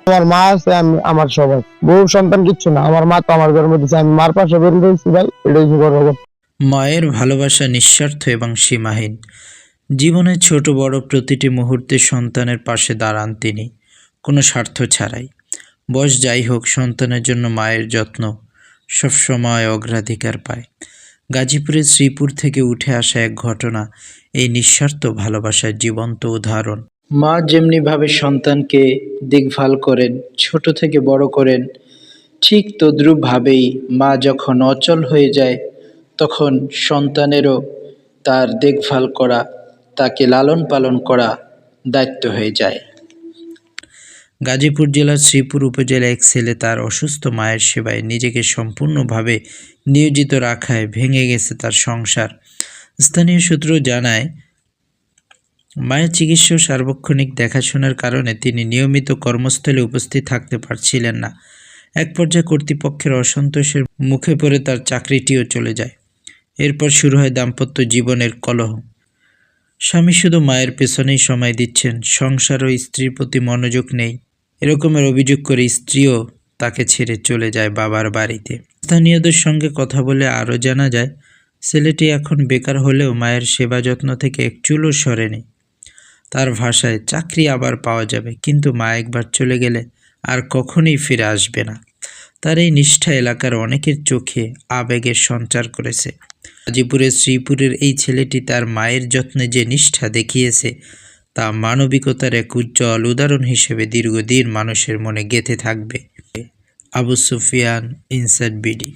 আমার মা আছে, আমি আমার সবাই, বউ সন্তান কিচ্ছু না। আমার মা তো আমার জন্ম দিচ্ছে, আমি মার পাশে বের হয়েছি ভাই, এটাই কি করবো। মায়ের ভালোবাসা নিঃস্বার্থ এবং সীমাহীন। জীবনের ছোট বড় প্রতিটি মুহূর্তে সন্তানের পাশে দাঁড়ান তিনি, কোনো স্বার্থ ছাড়াই। বয়স যাই হোক, সন্তানের জন্য মায়ের যত্ন সবসময় অগ্রাধিকার পায়। গাজীপুরের শ্রীপুর থেকে উঠে আসা এক ঘটনা এই নিঃস্বার্থ ভালোবাসার জীবন্ত উদাহরণ। মা যেমনিভাবে সন্তানকে দেখভাল করেন, ছোট থেকে বড় করেন, ঠিক তদ্রূপভাবেই মা যখন অচল হয়ে যায় তখন সন্তানেরও তার দেখভাল করা, তাকে লালন পালন করা দায়িত্ব হয়ে যায়। গাজীপুর জেলার শ্রীপুর উপজেলায় এক ছেলে তার অসুস্থ মায়ের সেবায় নিজেকে সম্পূর্ণভাবে নিয়োজিত রাখায় ভেঙে গেছে তার সংসার। স্থানীয় সূত্র জানায়, মায়ের চিকিৎসা ও সার্বক্ষণিক দেখাশোনার কারণে তিনি নিয়মিত কর্মস্থলে উপস্থিত থাকতে পারছিলেন না। এক পর্যায়ে কর্তৃপক্ষের অসন্তোষের মুখে পড়ে তার চাকরিটিও চলে যায়। এরপর শুরু হয় দাম্পত্য জীবনের কলহ। স্বামী শুধু মায়ের পেছনেই সময় দিচ্ছেন, সংসার ও স্ত্রীর প্রতি মনোযোগ নেই, এরকমের অভিযোগ করে স্ত্রীও তাকে ছেড়ে চলে যায় বাবার বাড়িতে। স্থানীয়দের সঙ্গে কথা বলে আরও জানা যায়, ছেলেটি এখন বেকার হলেও মায়ের সেবা যত্ন থেকে এক চুলও সরেনি। তার ভাষায়, চাকরি আবার পাওয়া যাবে, কিন্তু মা একবার চলে গেলে আর কখনোই ফিরে আসবে না। তার এই নিষ্ঠা এলাকার অনেকের চোখে আবেগের সঞ্চার করেছে। গাজীপুরের শ্রীপুরের এই ছেলেটি তার মায়ের যত্নে যে নিষ্ঠা দেখিয়েছে তা মানবিকতার এক উজ্জ্বল উদাহরণ হিসেবে দীর্ঘদিন মানুষের মনে গেঁথে থাকবে। Abu Sufian, inside BD.